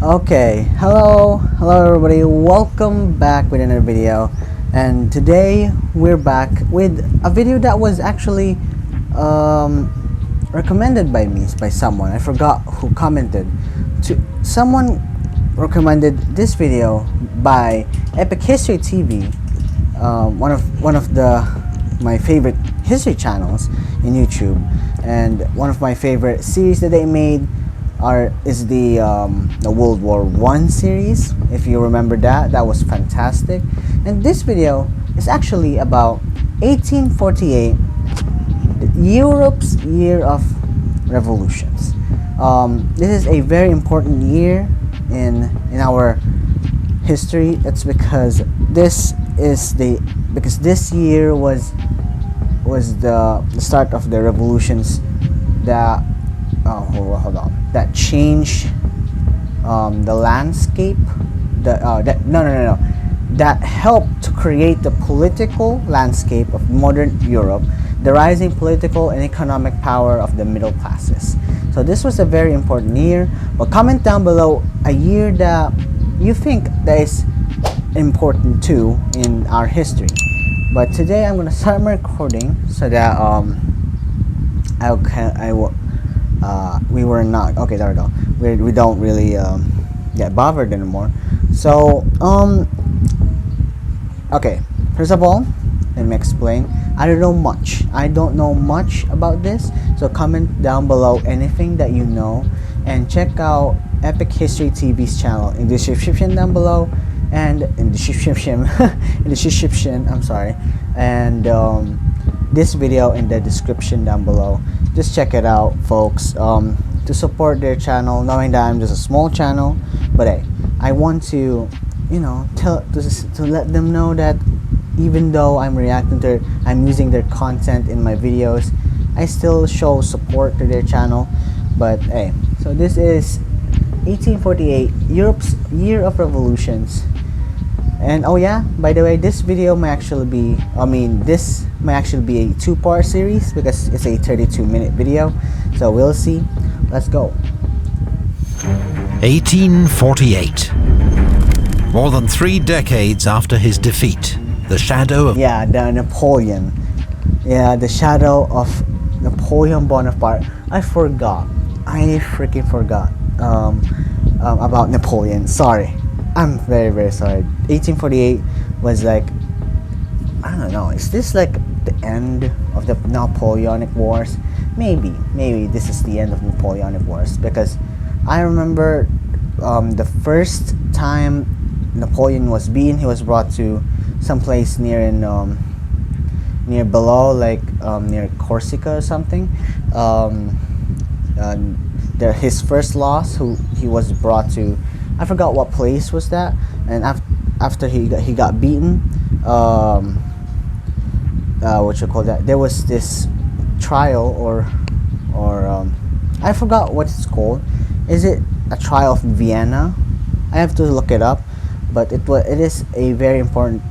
Okay, hello everybody, welcome back with another video. And today we're back with a video that was actually recommended by me, by someone. I forgot who commented. Someone recommended this video by Epic History TV, one of my favorite history channels in YouTube, and one of my favorite series that they made is the World War I series. If you remember that was fantastic. And this video is actually about 1848, Europe's year of revolutions. This is a very important year in our history. It's because this year was the start of the revolutions that that changed the landscape, that helped to create the political landscape of modern Europe, the rising political and economic power of the middle classes. So this was a very important year. But comment down below a year that you think that is important too in our history. But today I'm gonna start my recording so that we were not okay. There we go. We don't really get bothered anymore. So okay. First of all, let me explain. I don't know much about this. So comment down below anything that you know, and check out Epic History TV's channel in the description down below, and in the description. I'm sorry, and this video in the description down below. Just check it out, folks, to support their channel, knowing that I'm just a small channel. But hey, I want to, to let them know that even though I'm using their content in my videos, I still show support to their channel. But hey, so this is 1848, Europe's year of revolutions. And oh yeah, by the way, this might actually be a two-part series because it's a 32-minute video. So we'll see. Let's go. 1848. More than 3 decades after his defeat, the shadow of... Yeah, the shadow of Napoleon Bonaparte. I freaking forgot about Napoleon. Sorry. I'm very, very sorry. 1848 was like, I don't know, is this like the end of the Napoleonic Wars? Maybe this is the end of Napoleonic Wars, because I remember the first time Napoleon was beaten, he was brought to some place near below, like near Corsica or something. His first loss, he was brought to, I forgot what place was that, and after he got beaten, there was this trial or I forgot what it's called. Is it a trial of Vienna? I have to look it up, but it is a very important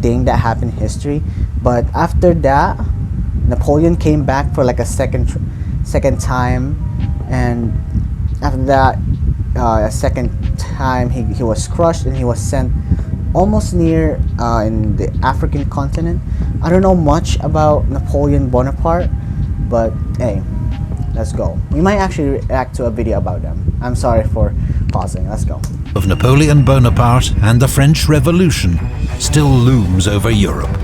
thing that happened in history. But after that, Napoleon came back for like a second time, and after that, a second time, he was crushed and he was sent almost near in the African continent. I don't know much about Napoleon Bonaparte, but hey, let's go. We might actually react to a video about them. I'm sorry for pausing. Let's go. Of Napoleon Bonaparte and the French Revolution still looms over Europe.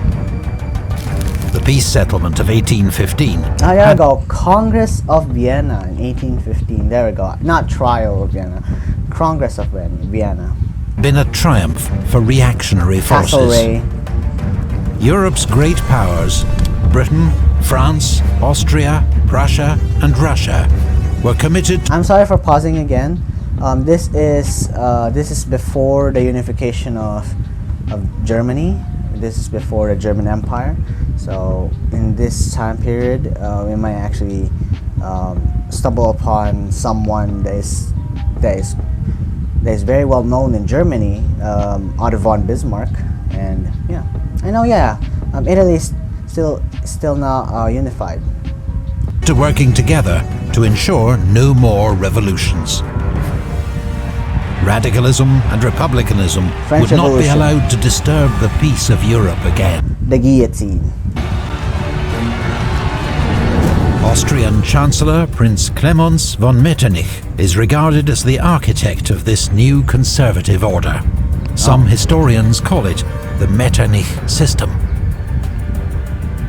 The peace settlement of 1815. There we go. Congress of Vienna in 1815. There we go. Not Trial of Vienna. Congress of Vienna. Been a triumph for reactionary forces. Castlereagh. Europe's great powers, Britain, France, Austria, Prussia, and Russia, were committed. I'm sorry for pausing again. This is before the unification of Germany. This is before the German Empire. So in this time period, we might actually stumble upon someone that is very well known in Germany, Otto von Bismarck. And yeah, I know. Yeah, Italy is still not unified. to working together to ensure no more revolutions. Radicalism and republicanism French would not be Revolution. allowed to disturb the peace of Europe again. The guillotine. Austrian Chancellor Prince Clemens von Metternich is regarded as the architect of this new conservative order. Some historians call it the Metternich system.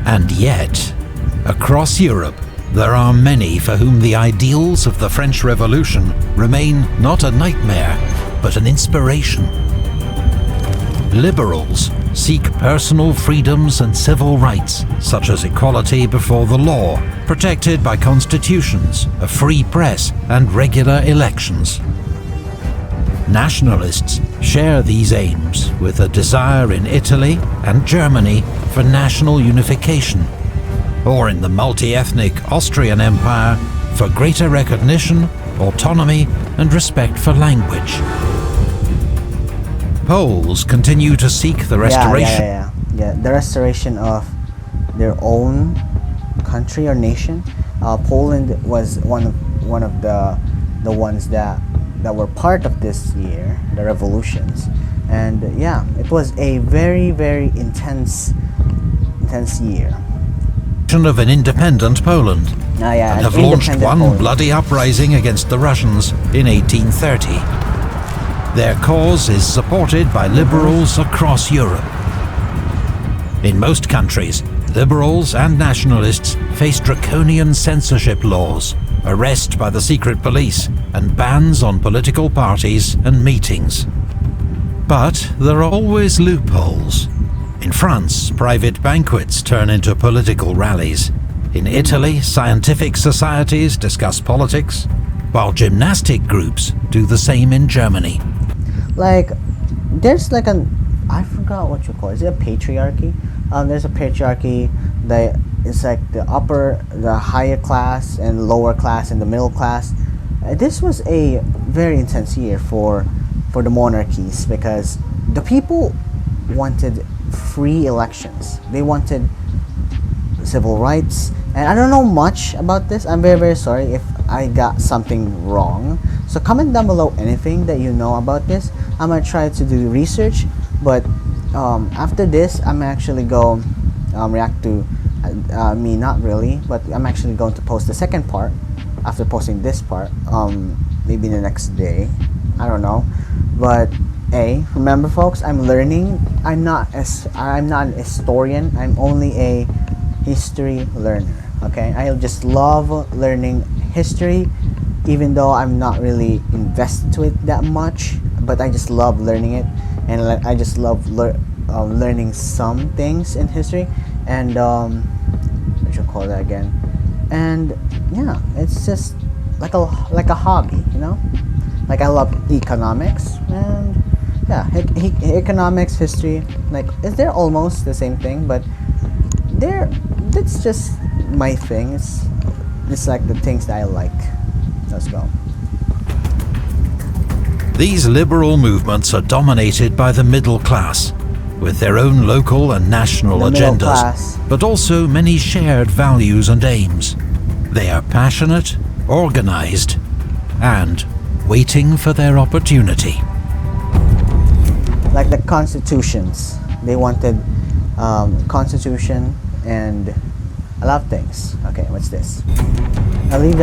And yet, across Europe, there are many for whom the ideals of the French Revolution remain not a nightmare, but an inspiration. Liberals seek personal freedoms and civil rights, such as equality before the law, protected by constitutions, a free press, and regular elections. Nationalists share these aims with a desire in Italy and Germany for national unification, or in the multi-ethnic Austrian Empire for greater recognition, autonomy, and respect for language. Poles continue to seek the restoration. Yeah, the restoration of their own country or nation. Poland was one of the ones that were part of this year, the revolutions, and yeah, it was a very, very intense year. Of an independent Poland, and have launched one Poland. bloody uprising against the Russians in 1830. Their cause is supported by liberals across Europe. In most countries, liberals and nationalists face draconian censorship laws, arrest by the secret police, and bans on political parties and meetings. But there are always loopholes. In France, private banquets turn into political rallies. In Italy, scientific societies discuss politics, while gymnastic groups do the same in Germany. Like, there's like I forgot what you call it. Is it a patriarchy? There's a patriarchy that is like the higher class and lower class and the middle class. This was a very intense year for the monarchies because the people wanted free elections. They wanted civil rights, and I don't know much about this. I'm very, very sorry if I got something wrong. So comment down below anything that you know about this. I'm gonna try to do research, but after this, I'm actually go react to me. Not really, but I'm actually going to post the second part after posting this part. Maybe the next day. I don't know, but. Remember folks, I'm learning. I'm not an historian. I'm only a history learner. Okay, I just love learning history, even though I'm not really invested to it that much. But I just love learning it, and I just love learning some things in history. And what you call that again? And yeah, it's just like a hobby, you know. Like I love economics and. Yeah, economics, history, like they're almost the same thing, but that's just my thing. It's like the things that I like. Let's go. These liberal movements are dominated by the middle class, with their own local and national agendas, but also many shared values and aims. They are passionate, organized, and waiting for their opportunity. Like the constitutions, they wanted constitution and a lot of things. Okay, what's this? I believe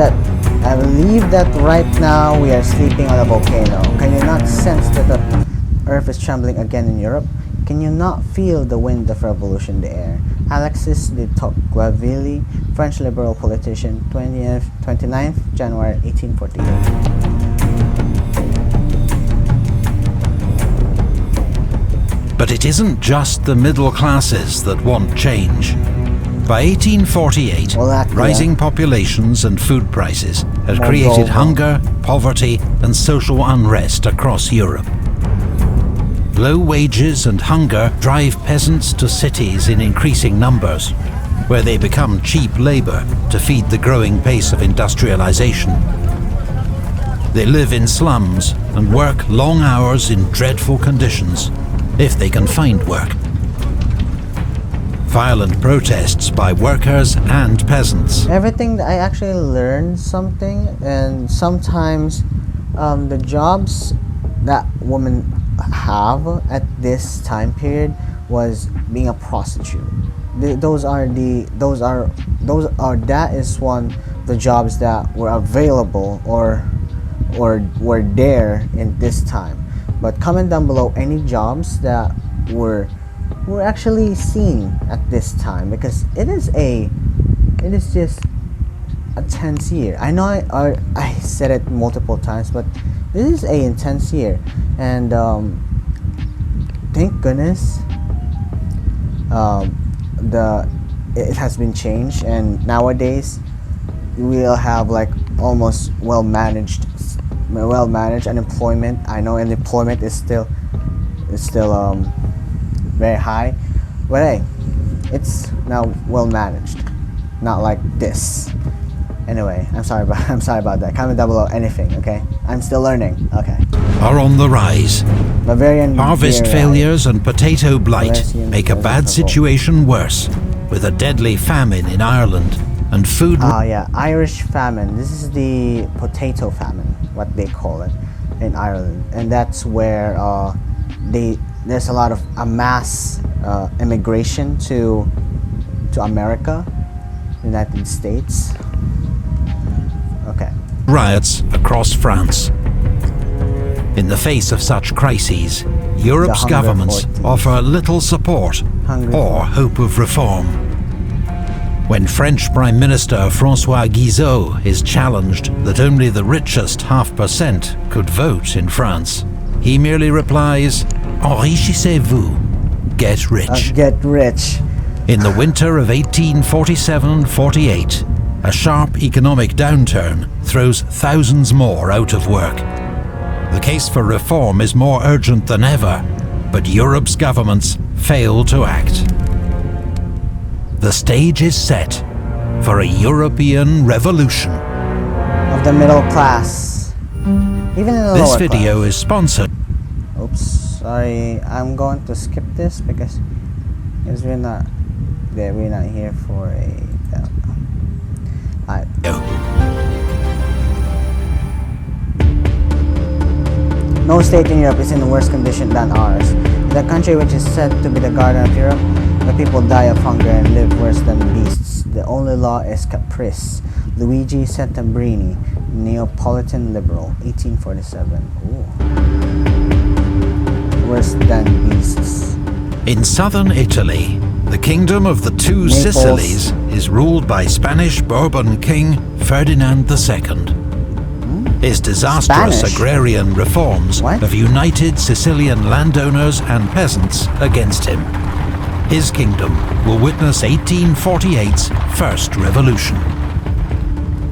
that right now we are sleeping on a volcano. Can you not sense that the earth is trembling again in Europe? Can you not feel the wind of revolution in the air? Alexis de Tocqueville, French liberal politician, 29th January 1848. But it isn't just the middle classes that want change. By 1848, rising populations and food prices had created hunger, poverty, and social unrest across Europe. Low wages and hunger drive peasants to cities in increasing numbers, where they become cheap labor to feed the growing pace of industrialization. They live in slums and work long hours in dreadful conditions, if they can find work. violent protests by workers and peasants. Everything that I actually learned something, and sometimes the jobs that women have at this time period was being a prostitute. That is one of the jobs that were available or were there in this time. But comment down below any jobs that were actually seen at this time, because it is just a tense year. I know I said it multiple times, but this is a intense year, and thank goodness it has been changed, and nowadays we'll have like almost well managed unemployment. I know unemployment is still very high, but hey, it's now well managed, not like this. Anyway, I'm sorry about that. Comment down below anything, okay? I'm still learning, okay? Are on the rise. Bavarian Harvest beer, failures and potato blight Prussian make a bad revolts. situation worse, with a deadly famine in Ireland and food. Yeah, Irish famine. This is the potato famine, what they call it in Ireland, and that's where there's a lot of mass immigration to America, United States. Okay. Riots across France. In the face of such crises, Europe's hunger governments for- offer little support Hungry or hope of reform. When French Prime Minister François Guizot is challenged that only the richest 0.5% could vote in France, he merely replies, "Enrichissez-vous, get rich." Get rich. In the winter of 1847-48, a sharp economic downturn throws thousands more out of work. The case for reform is more urgent than ever, but Europe's governments fail to act. The stage is set for a European revolution. Of the middle class. Even in the This lower video class. is sponsored. Oops, sorry. I'm going to skip this because we're not here for a. Alright. No state in Europe is in worse condition than ours. In the country which is said to be the garden of Europe, the people die of hunger and live worse than beasts. The only law is caprice. Luigi Settembrini, Neapolitan liberal, 1847. Ooh. Worse than beasts. In southern Italy, the kingdom of the two Naples. Sicilies is ruled by Spanish Bourbon King Ferdinand II. His disastrous Spanish? agrarian reforms What? have united Sicilian landowners and peasants against him. His kingdom will witness 1848's first revolution.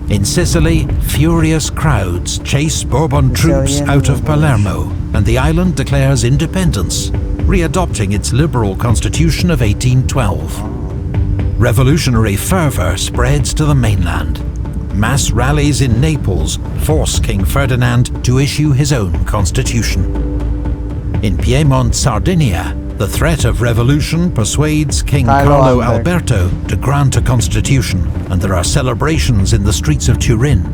In Sicily, furious crowds chase Bourbon troops Sicilian out of revolution. Palermo, and the island declares independence, readopting its liberal constitution of 1812. Revolutionary fervor spreads to the mainland. Mass rallies in Naples force King Ferdinand to issue his own constitution. In Piedmont, Sardinia, the threat of revolution persuades King Carlo Alberto to grant a constitution, and there are celebrations in the streets of Turin.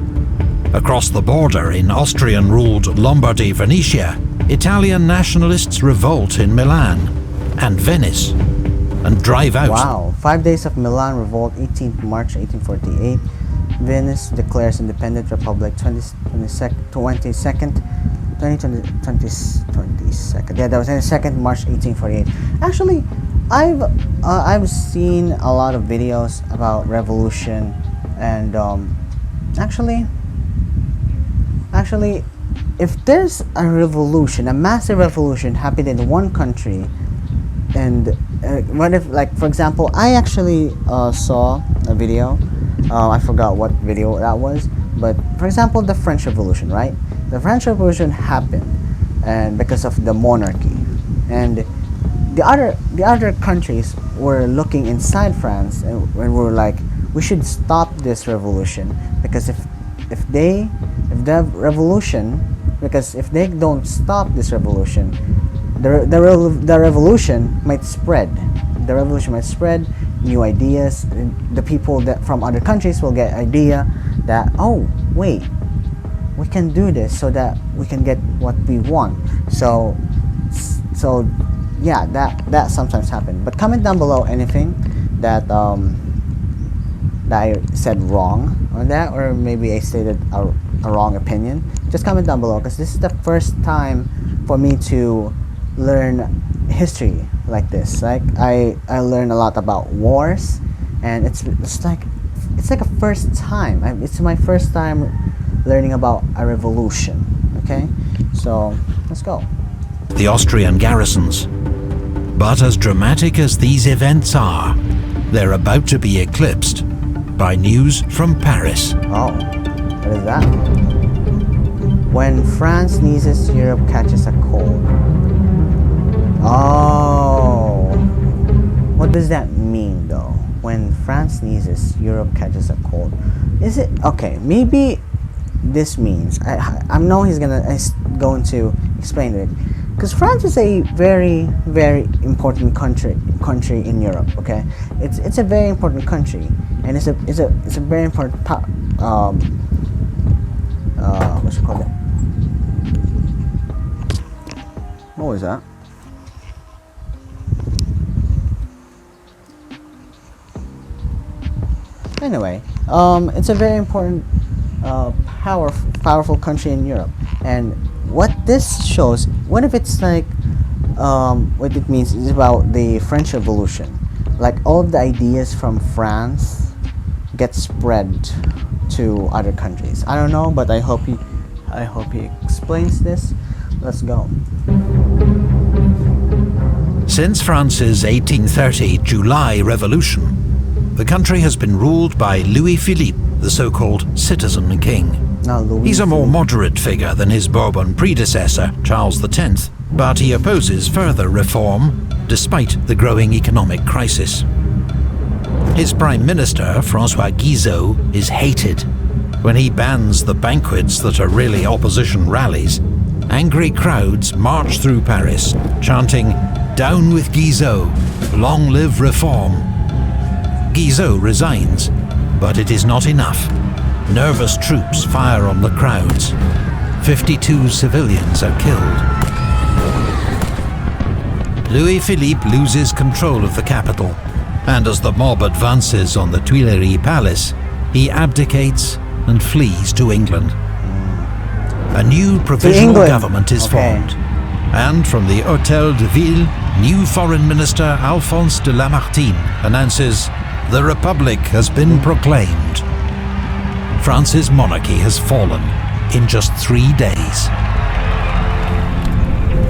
Across the border in Austrian-ruled Lombardy-Venetia, Italian nationalists revolt in Milan and Venice and drive out. Wow. 5 days of Milan revolt, 18th March 1848. Venice declares independent republic 22nd. Yeah, that was 22nd March 1848. Actually, I've seen a lot of videos about revolution, and actually, if there's a revolution, a massive revolution happened in one country, and what if, like, for example, I actually saw a video. I forgot what video that was, but for example, the French Revolution, right? The French Revolution happened, and because of the monarchy, and the other countries were looking inside France and were like, we should stop this revolution, because if they don't stop this revolution, the revolution might spread. the revolution might spread, new ideas, and the people that from other countries will get idea that, oh wait, we can do this so that we can get what we want. So yeah, that sometimes happen. But comment down below anything that that I said wrong on that, or maybe I stated a wrong opinion. Just comment down below, because this is the first time for me to learn history like this. Like I learned a lot about wars, and it's like a first time. It's my first time learning about a revolution. Okay, so let's go. The Austrian garrisons. But as dramatic as these events are, they're about to be eclipsed by news from Paris. Oh, what is that? When France sneezes, Europe catches a cold. Oh, what does that mean though? When France sneezes, Europe catches a cold. Is it okay? Maybe this means I know he's going to explain it, because France is a very important country in Europe. Okay, it's a very important country, and it's a very important what you call it? What was that? Anyway, it's a very important, powerful country in Europe, and what this shows, what if it's like, what it means is about the French Revolution, like all of the ideas from France get spread to other countries. I don't know, but I hope he explains this. Let's go. Since France's 1830 July Revolution, the country has been ruled by Louis Philippe, the so-called citizen king. He's a more moderate figure than his Bourbon predecessor, Charles X, but he opposes further reform despite the growing economic crisis. His Prime Minister, François Guizot, is hated. When he bans the banquets that are really opposition rallies, angry crowds march through Paris, chanting, "Down with Guizot, long live reform." Guizot resigns, but it is not enough. Nervous troops fire on the crowds. 52 civilians are killed. Louis Philippe loses control of the capital, and as the mob advances on the Tuileries Palace, he abdicates and flees to England. A new provisional government is formed, and from the Hôtel de Ville, new Foreign Minister Alphonse de Lamartine announces, "The Republic has been proclaimed." France's monarchy has fallen in just 3 days.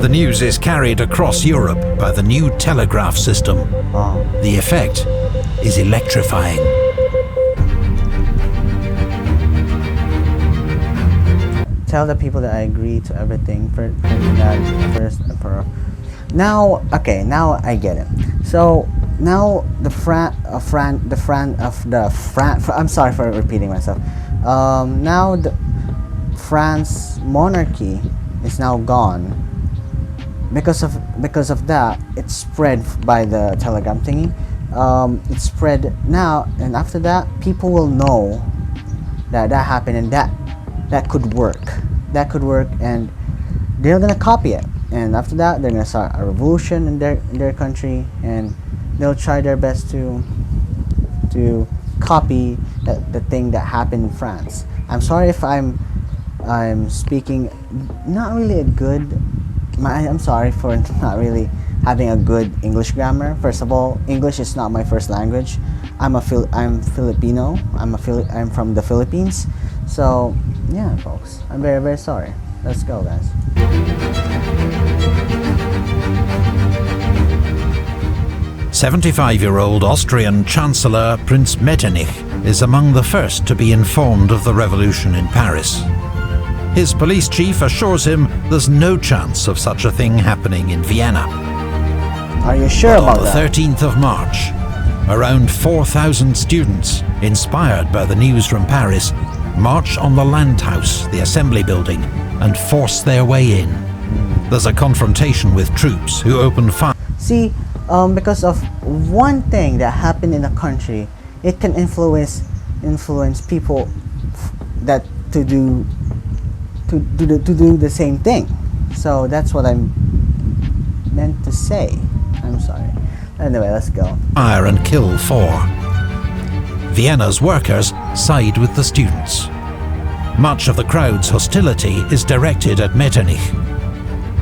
The news is carried across Europe by the new telegraph system. The effect is electrifying. Tell the people that I agree to everything for that first emperor. Now, okay, now I get it. So now I'm sorry for repeating myself. Now the France monarchy is now gone. Because of that, it's spread by the telegram thingy. It's spread now, and after that, people will know that happened, and that could work. That could work, and they're gonna copy it. And after that, they're gonna start a revolution in their country, and they'll try their best to copy the thing that happened in France. I'm sorry if I'm speaking not really a good. I'm sorry for not really having a good English grammar. First of all, English is not my first language. I'm Filipino. I'm from the Philippines. So yeah, folks, I'm very sorry. Let's go, guys. 75-year-old Austrian Chancellor Prince Metternich is among the first to be informed of the revolution in Paris. His police chief assures him there's no chance of such a thing happening in Vienna. Are you sure about that? On the 13th of March, around 4,000 students, inspired by the news from Paris, march on the Landhaus, the assembly building, and force their way in. There's a confrontation with troops who open fire. See, because of one thing that happened in a country, it can influence people that to do the same thing. So that's what I'm meant to say. I'm sorry. Anyway, let's go. Fire and kill 4. Vienna's workers side with the students. Much of the crowd's hostility is directed at Metternich.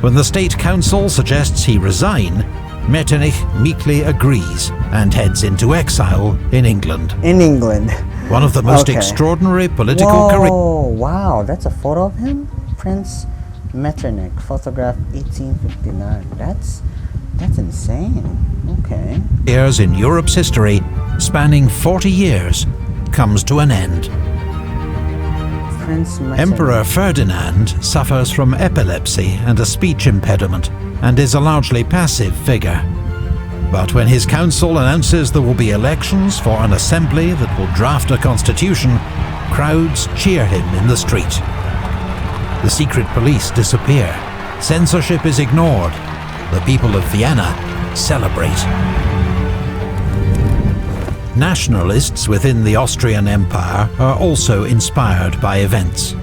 When the State Council suggests he resign, Metternich meekly agrees and heads into exile in England. In England. One of the most extraordinary political careers. Oh, wow, that's a photo of him? Prince Metternich, photograph 1859. That's insane. Okay. In Europe's history, spanning 40 years, comes to an end. Prince Metternich. Emperor Ferdinand suffers from epilepsy and a speech impediment, and is a largely passive figure. But when his council announces there will be elections for an assembly that will draft a constitution, crowds cheer him in the street. The secret police disappear. Censorship is ignored. The people of Vienna celebrate. Nationalists within the Austrian Empire are also inspired by events.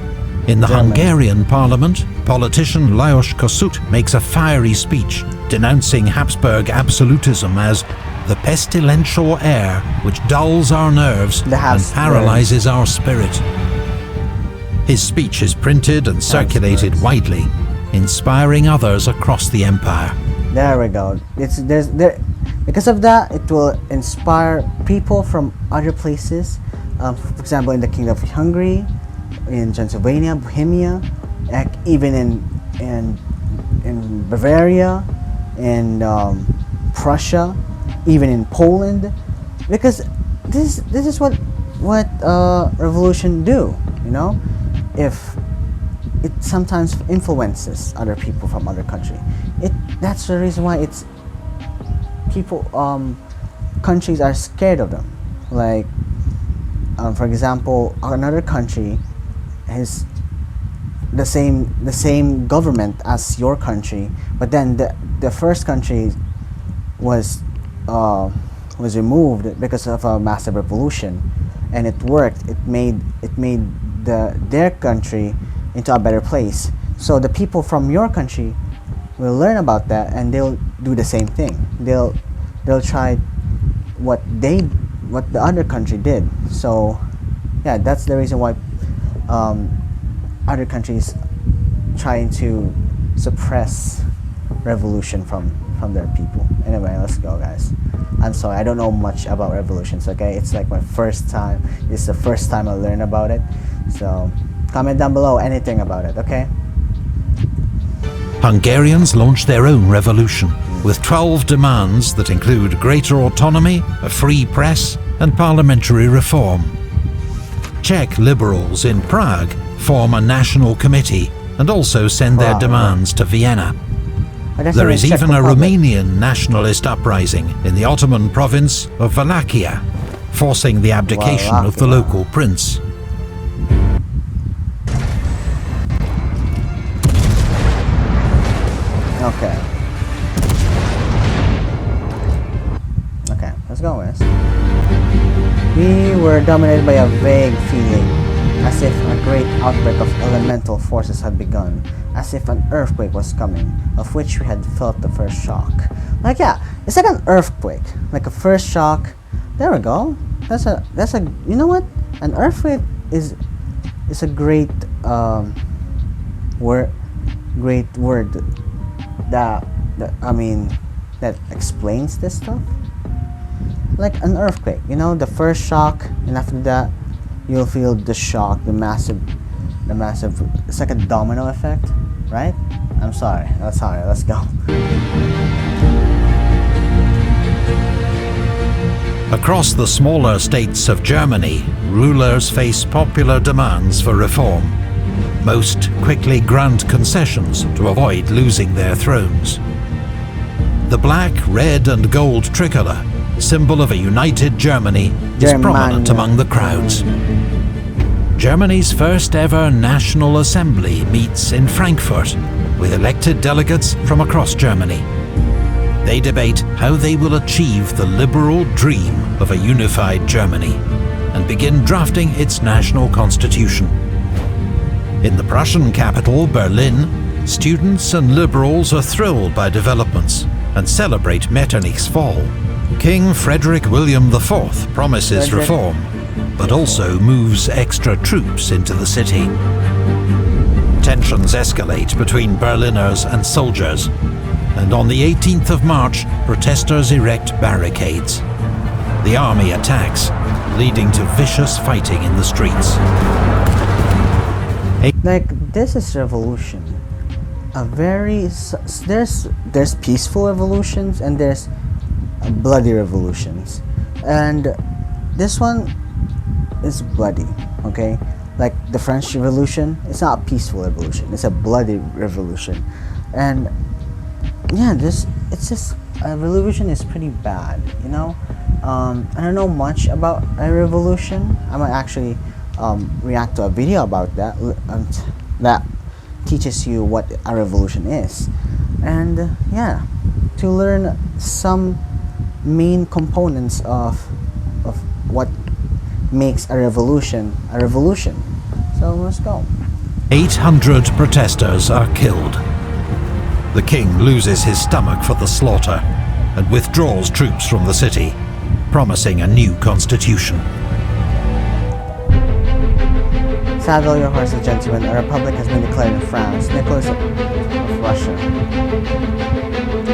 In the Hungarian parliament, politician Lajos Kossuth makes a fiery speech denouncing Habsburg absolutism as the pestilential air which dulls our nerves and paralyzes our spirit. His speech is printed and circulated widely, inspiring others across the empire. There we go. Because of that, it will inspire people from other places. For example, in the Kingdom of Hungary, in Transylvania, Bohemia, even in Bavaria, in Prussia, even in Poland, because this is what revolution do. You know, if it sometimes influences other people from other country, that's the reason why it's people countries are scared of them. Like for example, another country has the same government as your country, but then the first country was removed because of a massive revolution, and it worked. It made their country into a better place. So the people from your country will learn about that, and they'll do the same thing. They'll try what the other country did. So yeah, that's the reason why other countries trying to suppress revolution from their people. Anyway, let's go, guys. I'm sorry, I don't know much about revolutions, okay? It's like my first time. It's the first time I learn about it. So comment down below anything about it, okay? Hungarians launched their own revolution, with 12 demands that include greater autonomy, a free press, and parliamentary reform. Czech liberals in Prague form a national committee and also send their demands to Vienna. There is even a Romanian nationalist uprising in the Ottoman province of Wallachia, forcing the abdication of the local prince. Okay, let's go, guys. We were dominated by a vague feeling, as if a great outbreak of elemental forces had begun, as if an earthquake was coming, of which we had felt the first shock. Like, yeah, it's like an earthquake, like a first shock. There we go. That's a you know what? An earthquake is a great word that explains this stuff. Like an earthquake, you know, the first shock, and after that you'll feel the shock, the massive, it's like a domino effect, right? I'm sorry, let's go. Across the smaller states of Germany, rulers face popular demands for reform. Most quickly grant concessions to avoid losing their thrones. The black, red and gold tricolour, symbol of a united Germany, is prominent among the crowds. Germany's first ever National Assembly meets in Frankfurt, with elected delegates from across Germany. They debate how they will achieve the liberal dream of a unified Germany and begin drafting its national constitution. In the Prussian capital, Berlin, students and liberals are thrilled by developments and celebrate Metternich's fall. King Frederick William IV promises reform, but also moves extra troops into the city. Tensions escalate between Berliners and soldiers, and on the 18th of March, protesters erect barricades. The army attacks, leading to vicious fighting in the streets. Like, this is revolution. There's peaceful revolutions and there's bloody revolutions, and this one is bloody. Okay, like the French Revolution, it's not a peaceful revolution, it's a bloody revolution. And yeah, it's just a revolution is pretty bad, you know. I don't know much about a revolution. I might actually react to a video about that that teaches you what a revolution is, and yeah, to learn some main components of what makes a revolution a revolution. So let's go. 800 protesters are killed. The king loses his stomach for the slaughter and withdraws troops from the city, promising a new constitution. Saddle your horses, gentlemen. A republic has been declared in France. Nicholas of Russia.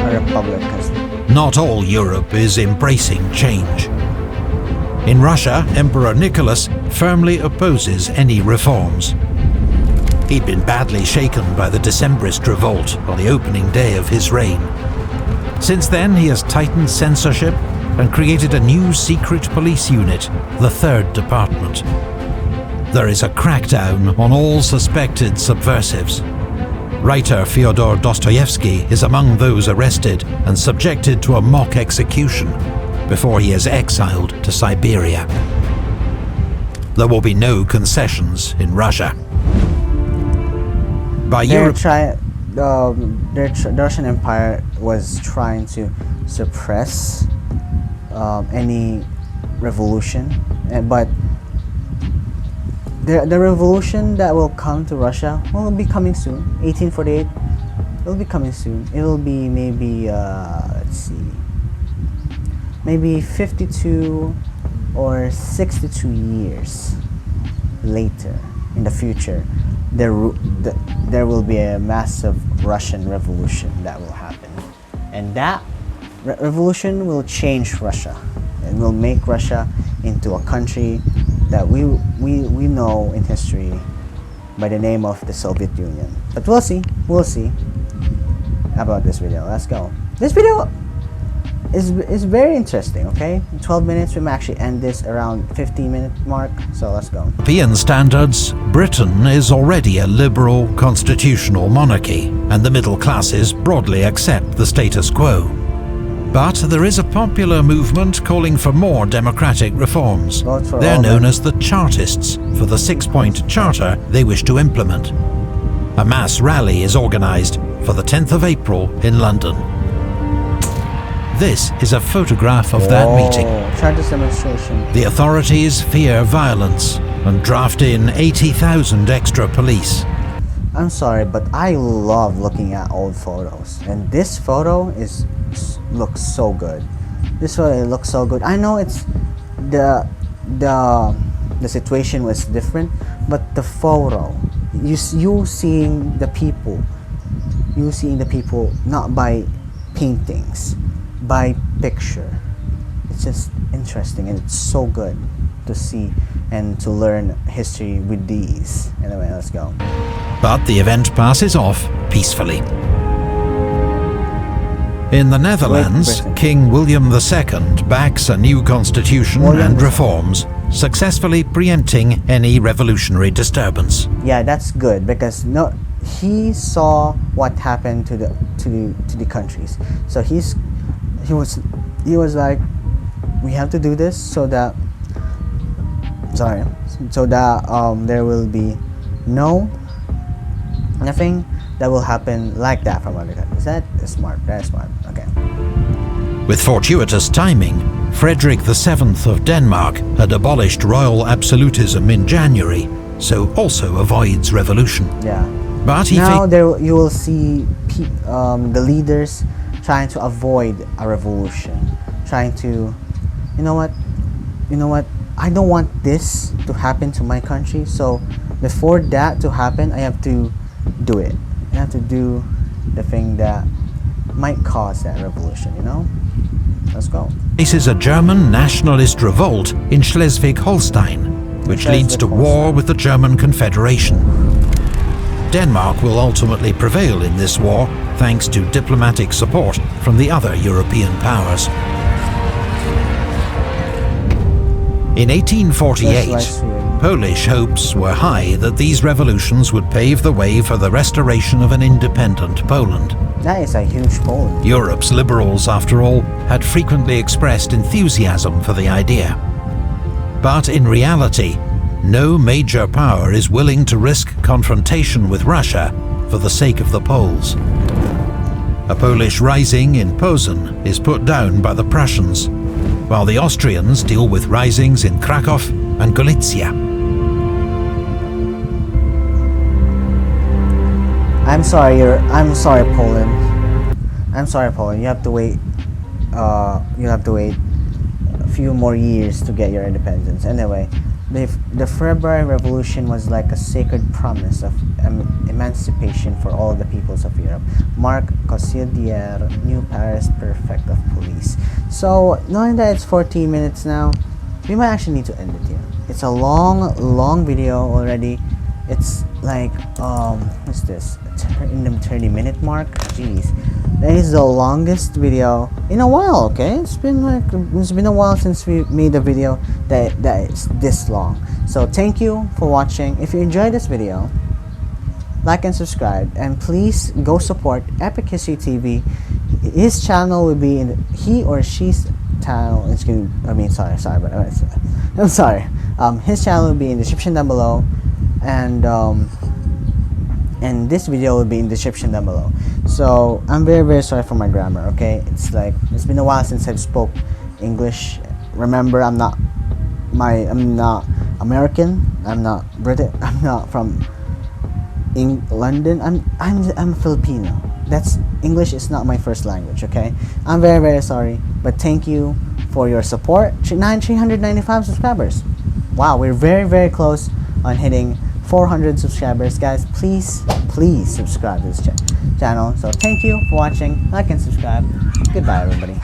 A republic has... Not all Europe is embracing change. In Russia, Emperor Nicholas firmly opposes any reforms. He'd been badly shaken by the Decembrist revolt on the opening day of his reign. Since then, he has tightened censorship and created a new secret police unit, the Third Department. There is a crackdown on all suspected subversives. Writer Fyodor Dostoevsky is among those arrested and subjected to a mock execution before he is exiled to Siberia. There will be no concessions in Russia. The Russian Empire was trying to suppress any revolution, but the revolution that will come to Russia will be coming soon. 1848 will be coming soon. It will be maybe let's see, maybe 52 or 62 years later in the future. There will be a massive Russian revolution that will happen, and that revolution will change Russia and will make Russia into a country that we know in history by the name of the Soviet Union. But we'll see about this video. Let's go. This video is very interesting. Okay, 12 minutes. We may actually end this around 15-minute mark. So let's go. European standards, Britain is already a liberal constitutional monarchy, and the middle classes broadly accept the status quo. But there is a popular movement calling for more democratic reforms. They're known as the Chartists, for the 6-point charter they wish to implement. A mass rally is organised for the 10th of April in London. This is a photograph of that meeting. Chartist demonstration. The authorities fear violence and draft in 80,000 extra police. I'm sorry, but I love looking at old photos, and this photo looks so good. This photo looks so good. I know it's the situation was different, but the photo, you seeing the people not by paintings, by picture. It's just interesting, and it's so good to see and to learn history with these. Anyway, let's go. But the event passes off peacefully. In the Netherlands, King William II backs a new constitution and reforms, successfully preempting any revolutionary disturbance. Yeah, that's good, because he saw what happened to the countries. So he was like, we have to do this so that there will be nothing that will happen like that from other countries. That is smart. Very smart. Okay. With fortuitous timing, Frederick VII of Denmark had abolished royal absolutism in January, so also avoids revolution. Yeah. But he now you will see the leaders trying to avoid a revolution, trying to, you know what, I don't want this to happen to my country, so before that to happen, I have to do it. I have to do the thing that might cause that revolution, you know? Let's go. faces a German nationalist revolt in Schleswig-Holstein, which leads to war with the German Confederation. Denmark will ultimately prevail in this war thanks to diplomatic support from the other European powers. In 1848, Polish hopes were high that these revolutions would pave the way for the restoration of an independent Poland. That is a huge Poland. Europe's liberals, after all, had frequently expressed enthusiasm for the idea. But in reality, no major power is willing to risk confrontation with Russia for the sake of the Poles. A Polish rising in Posen is put down by the Prussians, while the Austrians deal with risings in Krakow and Galicia. I'm sorry, Poland. I'm sorry, Poland. You have to wait. You have to wait a few more years to get your independence. Anyway, the February Revolution was like a sacred promise of emancipation for all the peoples of Europe. Marc Cossidier, New Paris Prefect of Police. So, knowing that it's 14 minutes now, we might actually need to end it here. It's a long video already. It's like, what's this? In the 30-minute mark? Jeez. That is the longest video in a while, okay? It's been a while since we made a video that is this long. So thank you for watching. If you enjoyed this video, like and subscribe, and please go support Epic History TV. His channel will be in he or she's channel. I'm sorry. His channel will be in the description down below, and this video will be in the description down below. So I'm very sorry for my grammar, okay? It's been a while since I've spoke English. Remember, I'm not American, I'm not British, I'm not from London, I'm Filipino. That's English is not my first language, okay? I'm very sorry, but thank you for your support. 395 subscribers. Wow, we're very close on hitting 400 subscribers, guys. Please subscribe to this channel. So thank you for watching. Like and subscribe. Goodbye, everybody.